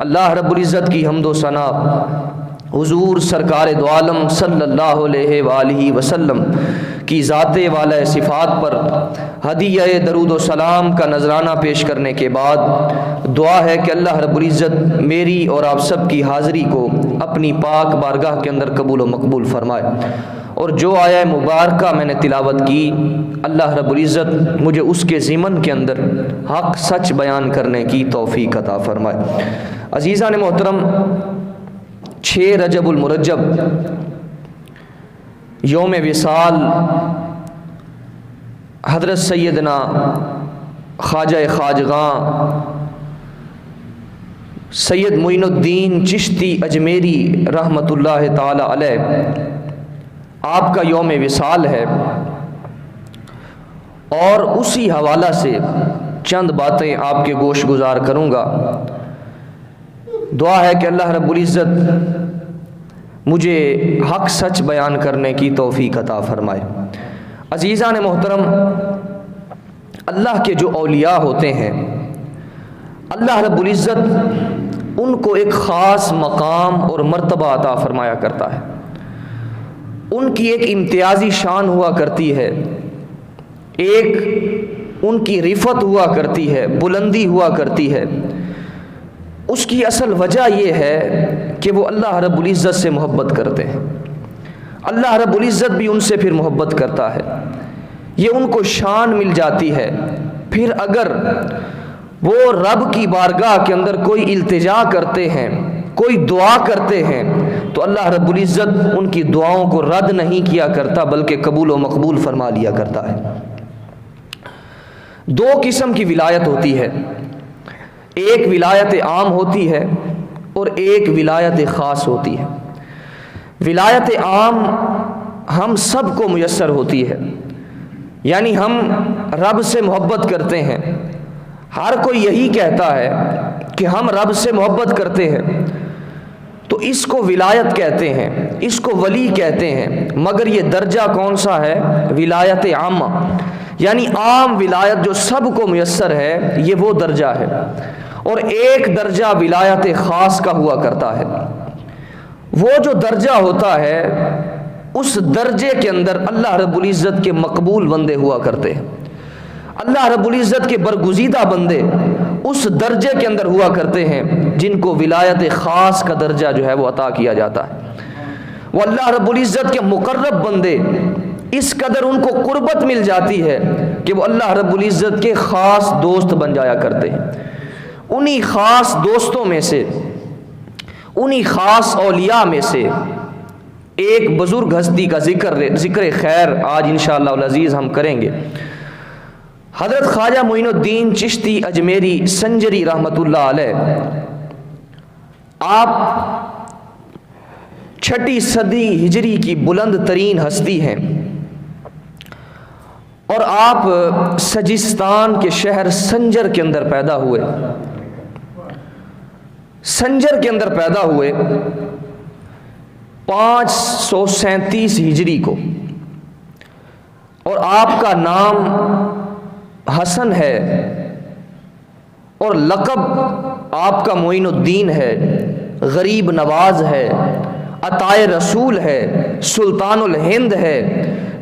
اللہ رب العزت کی حمد و ثنا حضور سرکار دو عالم صلی اللہ علیہ وآلہ وسلم کی ذات والا صفات پر ہدیہ درود و سلام کا نذرانہ پیش کرنے کے بعد دعا ہے کہ اللہ رب العزت میری اور آپ سب کی حاضری کو اپنی پاک بارگاہ کے اندر قبول و مقبول فرمائے، اور جو آیہ مبارکہ میں نے تلاوت کی اللہ رب العزت مجھے اس کے ضمن کے اندر حق سچ بیان کرنے کی توفیق عطا فرمائے۔ عزیزان محترم، 6 رجب المرجب یوم وصال حضرت سیدنا خواجہ خواجگاں سید معین الدین چشتی اجمیری رحمۃ اللہ تعالی علیہ آپ کا یوم وصال ہے، اور اسی حوالہ سے چند باتیں آپ کے گوش گزار کروں گا۔ دعا ہے کہ اللہ رب العزت مجھے حق سچ بیان کرنے کی توفیق عطا فرمائے۔ عزیزان محترم، اللہ کے جو اولیاء ہوتے ہیں اللہ رب العزت ان کو ایک خاص مقام اور مرتبہ عطا فرمایا کرتا ہے، ان کی ایک امتیازی شان ہوا کرتی ہے، ایک ان کی رفعت ہوا کرتی ہے، بلندی ہوا کرتی ہے۔ اس کی اصل وجہ یہ ہے کہ وہ اللہ رب العزت سے محبت کرتے ہیں، اللہ رب العزت بھی ان سے پھر محبت کرتا ہے، یہ ان کو شان مل جاتی ہے۔ پھر اگر وہ رب کی بارگاہ کے اندر کوئی التجا کرتے ہیں، کوئی دعا کرتے ہیں، تو اللہ رب العزت ان کی دعاؤں کو رد نہیں کیا کرتا بلکہ قبول و مقبول فرما لیا کرتا ہے۔ 2 قسم کی ولایت ہوتی ہے، ایک ولایت عام ہوتی ہے اور ایک ولایت خاص ہوتی ہے۔ ولایت عام ہم سب کو میسر ہوتی ہے، یعنی ہم رب سے محبت کرتے ہیں، ہر کوئی یہی کہتا ہے کہ ہم رب سے محبت کرتے ہیں، تو اس کو ولایت کہتے ہیں، اس کو ولی کہتے ہیں۔ مگر یہ درجہ کون سا ہے؟ ولایت عامہ، یعنی عام ولایت جو سب کو میسر ہے، یہ وہ درجہ ہے۔ اور ایک درجہ ولایت خاص کا ہوا کرتا ہے، وہ جو درجہ ہوتا ہے اس درجے کے اندر اللہ رب العزت کے مقبول بندے ہوا کرتے ہیں، اللہ رب العزت کے برگزیدہ بندے اس درجے کے اندر ہوا کرتے ہیں جن کو ولایت خاص کا درجہ جو ہے وہ عطا کیا جاتا ہے۔ وہ اللہ رب العزت کے مقرب بندے، اس قدر ان کو قربت مل جاتی ہے کہ وہ اللہ رب العزت کے خاص دوست بن جایا کرتے ہیں۔ انہی خاص دوستوں میں سے، انہی خاص اولیاء میں سے ایک بزرگ ہستی کا ذکر خیر آج انشاءاللہ العزیز ہم کریں گے۔ حضرت خواجہ معین الدین چشتی اجمیری سنجری رحمۃ اللہ علیہ، آپ 6 صدی ہجری کی بلند ترین ہستی ہیں، اور آپ سجستان کے شہر سنجر کے اندر پیدا ہوئے، سنجر کے اندر پیدا ہوئے 537 ہجری کو، اور آپ کا نام حسن ہے اور لقب آپ کا معین الدین ہے، غریب نواز ہے، عطائے رسول ہے، سلطان الہند ہے،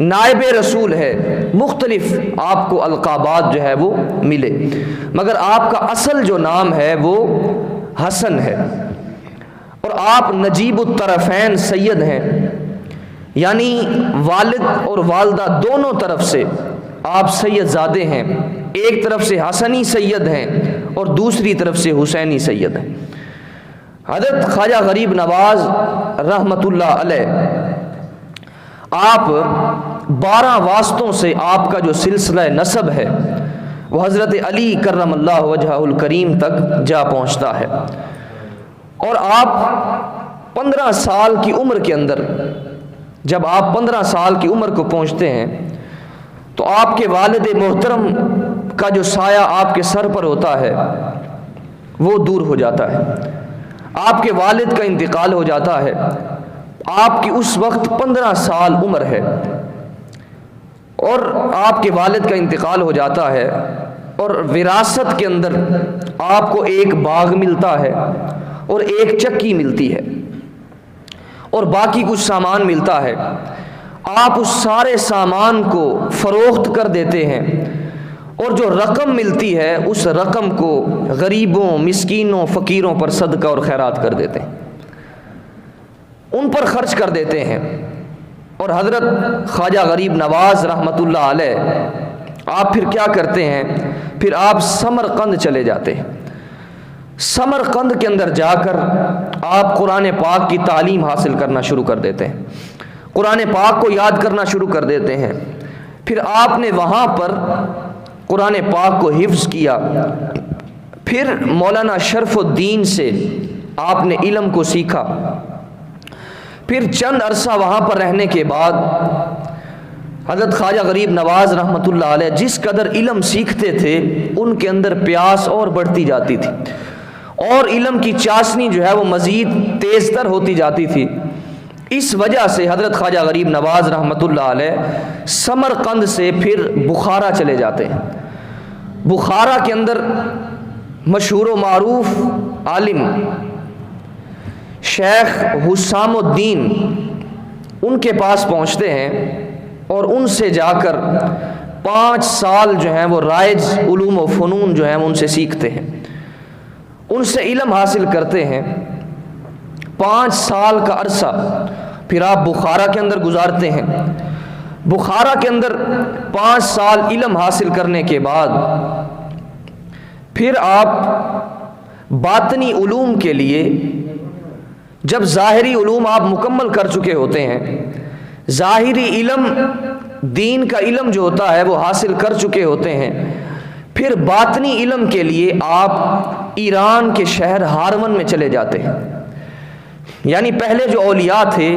نائب رسول ہے، مختلف آپ کو القابات جو ہے وہ ملے، مگر آپ کا اصل جو نام ہے وہ حسن ہے۔ اور آپ نجیب الطرفین سید ہیں، یعنی والد اور والدہ دونوں طرف سے آپ سید زادے ہیں، ایک طرف سے حسنی سید ہیں اور دوسری طرف سے حسینی سید ہیں۔ حضرت خواجہ غریب نواز رحمۃ اللہ علیہ، آپ 12 واسطوں سے آپ کا جو سلسلہ نسب ہے وہ حضرت علی کرم اللہ وجہہ الکریم تک جا پہنچتا ہے، اور آپ 15 سال کی عمر کے اندر، جب آپ 15 سال کی عمر کو پہنچتے ہیں تو آپ کے والد محترم کا جو سایہ آپ کے سر پر ہوتا ہے وہ دور ہو جاتا ہے، آپ کے والد کا انتقال ہو جاتا ہے، آپ کی اس وقت 15 سال عمر ہے، اور آپ کے والد کا انتقال ہو جاتا ہے، اور وراثت کے اندر آپ کو ایک باغ ملتا ہے، اور ایک چکی ملتی ہے اور باقی کچھ سامان ملتا ہے، آپ اس سارے سامان کو فروخت کر دیتے ہیں اور جو رقم ملتی ہے اس رقم کو غریبوں، مسکینوں، فقیروں پر صدقہ اور خیرات کر دیتے ہیں، ان پر خرچ کر دیتے ہیں۔ اور حضرت خواجہ غریب نواز رحمۃ اللہ علیہ آپ پھر کیا کرتے ہیں؟ پھر آپ سمرقند چلے جاتے ہیں۔ سمرقند کے اندر جا کر آپ قرآن پاک کی تعلیم حاصل کرنا شروع کر دیتے ہیں، قرآن پاک کو یاد کرنا شروع کر دیتے ہیں۔ پھر آپ نے وہاں پر قرآن پاک کو حفظ کیا، پھر مولانا شرف الدین سے آپ نے علم کو سیکھا۔ پھر چند عرصہ وہاں پر رہنے کے بعد حضرت خواجہ غریب نواز رحمۃ اللہ علیہ جس قدر علم سیکھتے تھے ان کے اندر پیاس اور بڑھتی جاتی تھی، اور علم کی چاشنی جو ہے وہ مزید تیز تر ہوتی جاتی تھی۔ اس وجہ سے حضرت خواجہ غریب نواز رحمۃ اللہ علیہ سمرقند سے پھر بخارا چلے جاتے ہیں۔ بخارا کے اندر مشہور و معروف عالم شیخ حسام الدین ان کے پاس پہنچتے ہیں اور ان سے جا کر 5 سال جو ہیں وہ رائج علوم و فنون جو ہیں ان سے سیکھتے ہیں، ان سے علم حاصل کرتے ہیں۔ 5 سال کا عرصہ پھر آپ بخارا کے اندر گزارتے ہیں۔ بخارا کے اندر 5 سال علم حاصل کرنے کے بعد پھر آپ باطنی علوم کے لیے، جب ظاہری علوم آپ مکمل کر چکے ہوتے ہیں، ظاہری علم دین کا علم جو ہوتا ہے وہ حاصل کر چکے ہوتے ہیں، پھر باطنی علم کے لیے آپ ایران کے شہر ہارون میں چلے جاتے ہیں۔ یعنی پہلے جو اولیاء تھے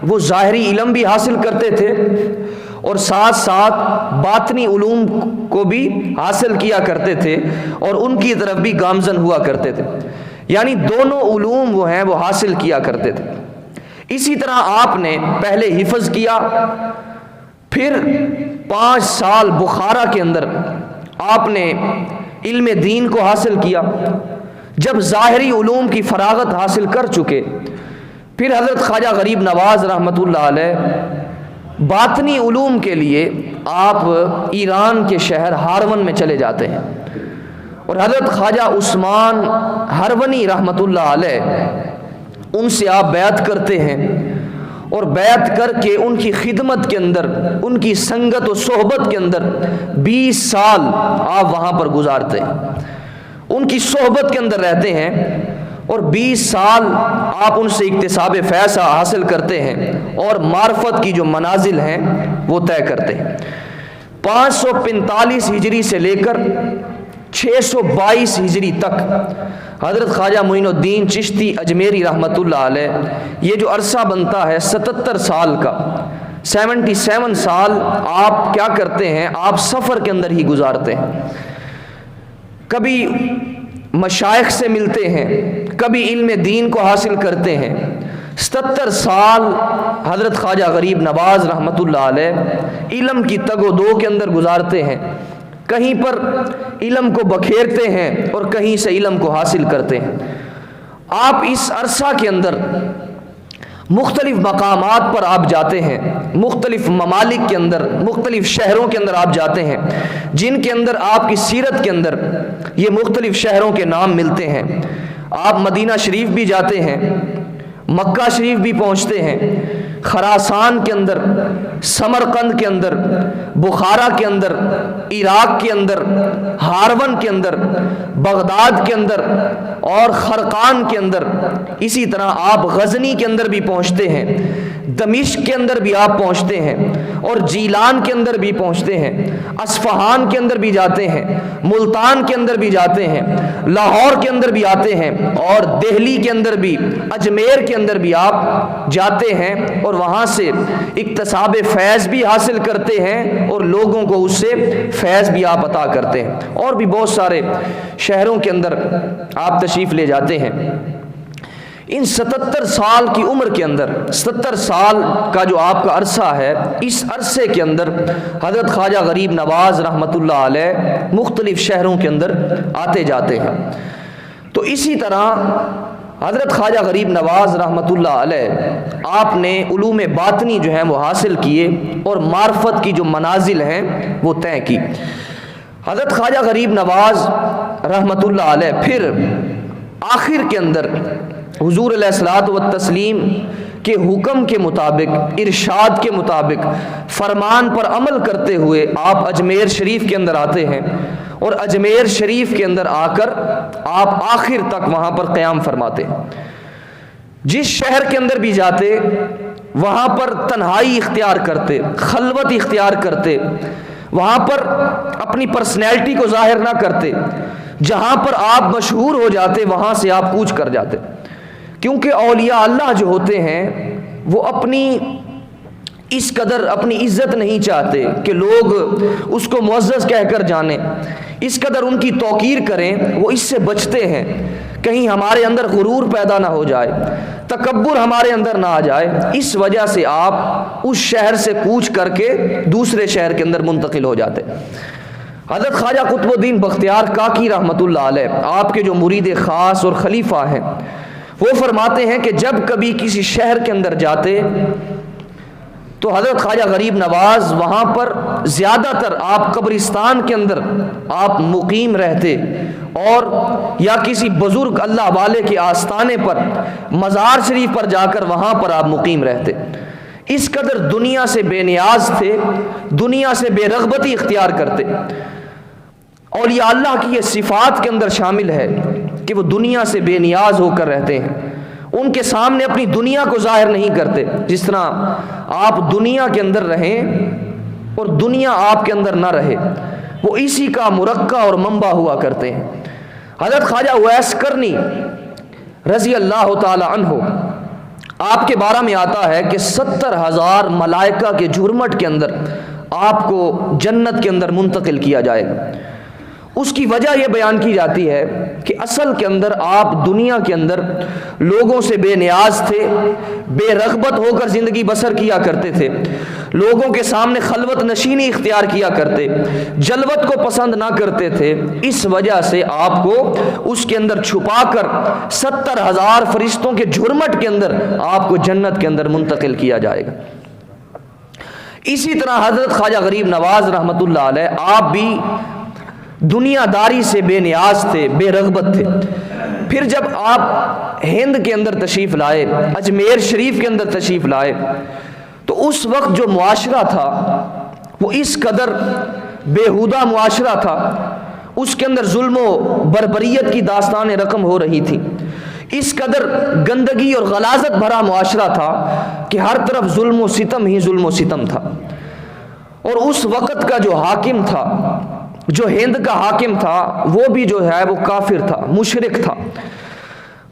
وہ ظاہری علم بھی حاصل کرتے تھے اور ساتھ ساتھ باطنی علوم کو بھی حاصل کیا کرتے تھے اور ان کی طرف بھی گامزن ہوا کرتے تھے، یعنی دونوں علوم وہ ہیں وہ حاصل کیا کرتے تھے۔ اسی طرح آپ نے پہلے حفظ کیا، پھر 5 سال بخارا کے اندر آپ نے علم دین کو حاصل کیا۔ جب ظاہری علوم کی فراغت حاصل کر چکے، پھر حضرت خواجہ غریب نواز رحمۃ اللہ علیہ باطنی علوم کے لیے آپ ایران کے شہر ہارون میں چلے جاتے ہیں، اور حضرت خواجہ عثمان ہرونی رحمۃ اللہ علیہ ان سے آپ بیعت کرتے ہیں، اور بیعت کر کے ان کی خدمت کے اندر، ان کی سنگت و صحبت کے اندر 20 سال آپ وہاں پر گزارتے ہیں، ان کی صحبت کے اندر رہتے ہیں، اور 20 سال آپ ان سے اکتساب فیض حاصل کرتے ہیں اور معرفت کی جو منازل ہیں وہ طے کرتے ہیں۔ 545 ہجری سے لے کر 622 ہجری تک حضرت خواجہ معین الدین چشتی اجمیری رحمۃ اللہ علیہ یہ جو عرصہ بنتا ہے 77 سال کا، 77 سال آپ کیا کرتے ہیں؟ آپ سفر کے اندر ہی گزارتے ہیں، کبھی مشائخ سے ملتے ہیں، کبھی علم دین کو حاصل کرتے ہیں۔ 77 سال حضرت خواجہ غریب نواز رحمۃ اللہ علیہ علم کی تگ و دو کے اندر گزارتے ہیں، کہیں پر علم کو بکھیرتے ہیں اور کہیں سے علم کو حاصل کرتے ہیں۔ آپ اس عرصہ کے اندر مختلف مقامات پر آپ جاتے ہیں، مختلف ممالک کے اندر، مختلف شہروں کے اندر آپ جاتے ہیں، جن کے اندر آپ کی سیرت کے اندر یہ مختلف شہروں کے نام ملتے ہیں۔ آپ مدینہ شریف بھی جاتے ہیں، مکہ شریف بھی پہنچتے ہیں، خراسان کے اندر، سمرقند کے اندر، بخارا کے اندر، عراق کے اندر، ہارون کے اندر، بغداد کے اندر اور خرقان کے اندر، اسی طرح آپ غزنی کے اندر بھی پہنچتے ہیں، دمشق کے اندر بھی آپ پہنچتے ہیں، اور جیلان کے اندر بھی پہنچتے ہیں، اصفہان کے اندر بھی جاتے ہیں، ملتان کے اندر بھی جاتے ہیں، لاہور کے اندر بھی آتے ہیں، اور دہلی کے اندر بھی، اجمیر کے اندر بھی آپ جاتے ہیں، اور وہاں سے اکتساب فیض بھی حاصل کرتے ہیں اور لوگوں کو اس سے فیض بھی آپ عطا کرتے ہیں، اور بھی بہت سارے شہروں کے اندر آپ تشریف لے جاتے ہیں۔ ان 77 سال کی عمر کے اندر، 77 سال کا جو آپ کا عرصہ ہے، اس عرصے کے اندر حضرت خواجہ غریب نواز رحمۃ اللہ علیہ مختلف شہروں کے اندر آتے جاتے ہیں۔ تو اسی طرح حضرت خواجہ غریب نواز رحمۃ اللہ علیہ آپ نے علوم باطنی جو ہیں وہ حاصل کیے اور معرفت کی جو منازل ہیں وہ طے کی۔ حضرت خواجہ غریب نواز رحمۃ اللہ علیہ پھر آخر کے اندر حضور علیہ الصلوۃ والتسلیم کے حکم کے مطابق، ارشاد کے مطابق، فرمان پر عمل کرتے ہوئے آپ اجمیر شریف کے اندر آتے ہیں، اور اجمیر شریف کے اندر آ کر آپ آخر تک وہاں پر قیام فرماتے ہیں۔ جس شہر کے اندر بھی جاتے وہاں پر تنہائی اختیار کرتے، خلوت اختیار کرتے، وہاں پر اپنی پرسنالٹی کو ظاہر نہ کرتے، جہاں پر آپ مشہور ہو جاتے وہاں سے آپ کوچ کر جاتے، کیونکہ اولیاء اللہ جو ہوتے ہیں وہ اپنی اس قدر اپنی عزت نہیں چاہتے کہ لوگ اس کو معزز کہہ کر جانیں، اس قدر ان کی توقیر کریں، وہ اس سے بچتے ہیں کہیں ہمارے اندر غرور پیدا نہ ہو جائے، تکبر ہمارے اندر نہ آ جائے، اس وجہ سے آپ اس شہر سے کوچ کر کے دوسرے شہر کے اندر منتقل ہو جاتے۔ حضرت خواجہ قطب الدین بختیار کاکی رحمۃ اللہ علیہ آپ کے جو مرید خاص اور خلیفہ ہیں، وہ فرماتے ہیں کہ جب کبھی کسی شہر کے اندر جاتے تو حضرت خواجہ غریب نواز وہاں پر زیادہ تر آپ قبرستان کے اندر آپ مقیم رہتے، اور یا کسی بزرگ اللہ والے کے آستانے پر، مزار شریف پر جا کر وہاں پر آپ مقیم رہتے۔ اس قدر دنیا سے بے نیاز تھے، دنیا سے بے رغبتی اختیار کرتے۔ اولیاء اللہ کی یہ صفات کے اندر شامل ہے کہ وہ دنیا سے بے نیاز ہو کر رہتے ہیں، ان کے سامنے اپنی دنیا کو ظاہر نہیں کرتے۔ جس طرح آپ دنیا کے اندر رہیں اور دنیا آپ کے اندر نہ رہے، وہ اسی کا مرقع اور منبع ہوا کرتے ہیں۔ حضرت خواجہ اویس کرنی رضی اللہ تعالی عنہ، آپ کے بارے میں آتا ہے کہ 70,000 ملائکہ کے جھرمٹ کے اندر آپ کو جنت کے اندر منتقل کیا جائے گا۔ اس کی وجہ یہ بیان کی جاتی ہے کہ اصل کے اندر آپ دنیا کے اندر لوگوں سے بے نیاز تھے، بے رغبت ہو کر زندگی بسر کیا کرتے تھے، لوگوں کے سامنے خلوت نشینی اختیار کیا کرتے، جلوت کو پسند نہ کرتے تھے۔ اس وجہ سے آپ کو اس کے اندر چھپا کر 70,000 فرشتوں کے جھرمٹ کے اندر آپ کو جنت کے اندر منتقل کیا جائے گا۔ اسی طرح حضرت خواجہ غریب نواز رحمۃ اللہ علیہ آپ بھی دنیا داری سے بے نیاز تھے، بے رغبت تھے۔ پھر جب آپ ہند کے اندر تشریف لائے، اجمیر شریف کے اندر تشریف لائے، تو اس وقت جو معاشرہ تھا وہ اس قدر بےہودہ معاشرہ تھا، اس کے اندر ظلم و بربریت کی داستانیں رقم ہو رہی تھی، اس قدر گندگی اور غلاظت بھرا معاشرہ تھا کہ ہر طرف ظلم و ستم ہی ظلم و ستم تھا۔ اور اس وقت کا جو حاکم تھا، جو ہند کا حاکم تھا، وہ بھی جو ہے وہ کافر تھا، مشرک تھا۔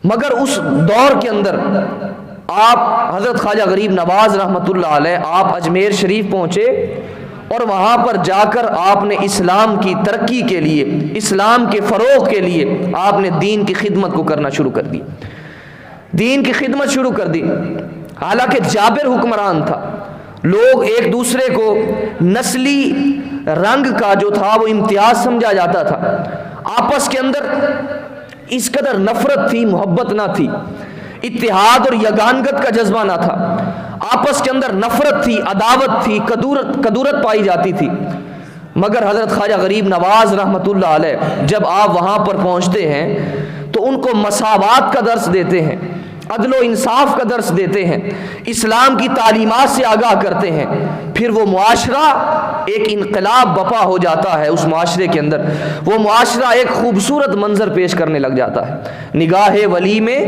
مگر اس دور کے اندر آپ حضرت خواجہ غریب نواز رحمۃ اللہ علیہ آپ اجمیر شریف پہنچے، اور وہاں پر جا کر آپ نے اسلام کی ترقی کے لیے، اسلام کے فروغ کے لیے آپ نے دین کی خدمت کو کرنا شروع کر دی، دین کی خدمت شروع کر دی۔ حالانکہ جابر حکمران تھا، لوگ ایک دوسرے کو نسلی رنگ کا جو تھا وہ امتیاز سمجھا جاتا تھا، آپس کے اندر اس قدر نفرت تھی، محبت نہ تھی، اتحاد اور یگانگت کا جذبہ نہ تھا، آپس کے اندر نفرت تھی، عداوت تھی، کدورت پائی جاتی تھی۔ مگر حضرت خواجہ غریب نواز رحمۃ اللہ علیہ جب آپ وہاں پر پہنچتے ہیں تو ان کو مساوات کا درس دیتے ہیں، عدل و انصاف کا درس دیتے ہیں، اسلام کی تعلیمات سے آگاہ کرتے ہیں۔ پھر وہ معاشرہ ایک انقلاب بپا ہو جاتا ہے، اس معاشرے کے اندر وہ معاشرہ ایک خوبصورت منظر پیش کرنے لگ جاتا ہے۔ نگاہ ولی میں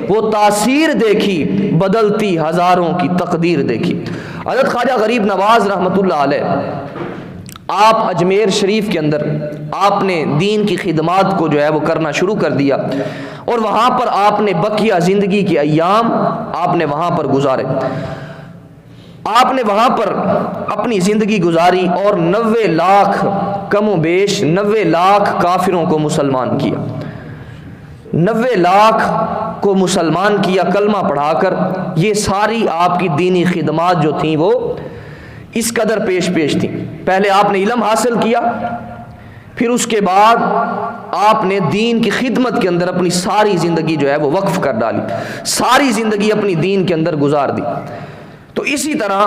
وہ تاثیر دیکھی، بدلتی ہزاروں کی تقدیر دیکھی۔ حضرت خواجہ غریب نواز رحمۃ اللہ علیہ آپ اجمیر شریف کے اندر آپ نے دین کی خدمات کو جو ہے وہ کرنا شروع کر دیا، اور وہاں پر آپ نے بقیہ زندگی کے ایام آپ نے وہاں پر گزارے، آپ نے وہاں پر اپنی زندگی گزاری، اور 90 لاکھ کم و بیش 90 لاکھ کافروں کو مسلمان کیا، 90 لاکھ کو مسلمان کیا کلمہ پڑھا کر۔ یہ ساری آپ کی دینی خدمات جو تھیں وہ اس قدر پیش تھیں۔ پہلے آپ نے علم حاصل کیا، پھر اس کے بعد آپ نے دین کی خدمت کے اندر اپنی ساری زندگی جو ہے وہ وقف کر ڈالی، ساری زندگی اپنی دین کے اندر گزار دی۔ تو اسی طرح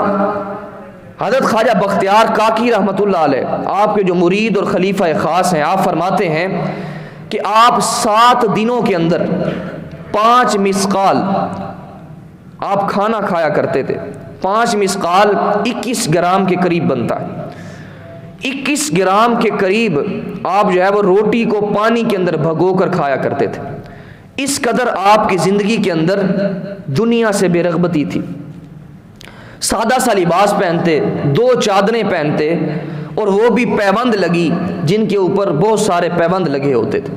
حضرت خواجہ بختیار کاکی رحمۃ اللہ علیہ، آپ کے جو مرید اور خلیفہ خاص ہیں، آپ فرماتے ہیں کہ آپ 7 دنوں کے اندر 5 مسقال آپ کھانا کھایا کرتے تھے۔ 5 مسقال 21 گرام کے قریب بنتا ہے۔ 21 گرام کے قریب آپ جو ہے وہ روٹی کو پانی کے اندر بھگو کر کھایا کرتے تھے۔ اس قدر آپ کی زندگی کے اندر دنیا سے بے رغبتی تھی۔ سادہ سا لباس پہنتے، 2 چادریں پہنتے، اور وہ بھی پیوند لگی جن کے اوپر بہت سارے پیوند لگے ہوتے تھے۔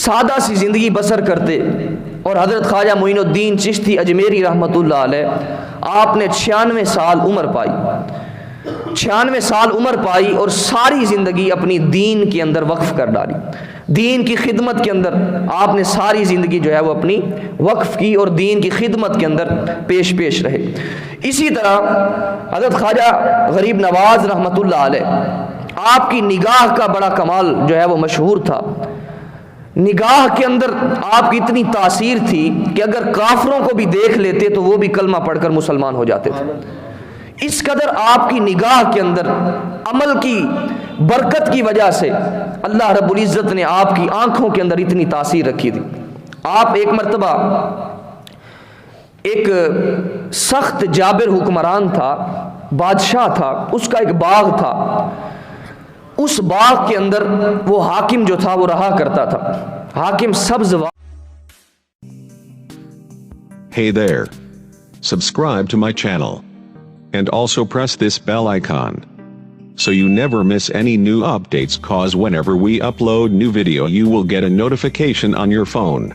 سادہ سی زندگی بسر کرتے۔ اور حضرت خواجہ معین الدین چشتی اجمیری رحمۃ اللہ علیہ، آپ نے 96 سال عمر پائی، 96 سال عمر پائی، اور ساری زندگی اپنی دین کے اندر وقف کر ڈالی۔ دین کی خدمت کے اندر آپ نے ساری زندگی جو ہے وہ اپنی وقف کی اور دین کی خدمت کے اندر پیش رہے۔ اسی طرح حضرت خواجہ غریب نواز رحمۃ اللہ علیہ، آپ کی نگاہ کا بڑا کمال جو ہے وہ مشہور تھا۔ نگاہ کے اندر آپ کی اتنی تاثیر تھی کہ اگر کافروں کو بھی دیکھ لیتے تو وہ بھی کلمہ پڑھ کر مسلمان ہو جاتے تھے۔ اس قدر آپ کی نگاہ کے اندر عمل کی برکت کی وجہ سے اللہ رب العزت نے آپ کی آنکھوں کے اندر اتنی تاثیر رکھی تھی۔ آپ ایک مرتبہ ایک سخت جابر حکمران تھا، بادشاہ تھا، اس کا ایک باغ تھا۔ اس باغ کے اندر وہ حاکم جو تھا وہ رہا کرتا تھا۔ حاکم سبز Hey there. Subscribe to my channel. And also press this bell icon, so you never miss any new updates, cause whenever we upload new video you will get a notification on your phone.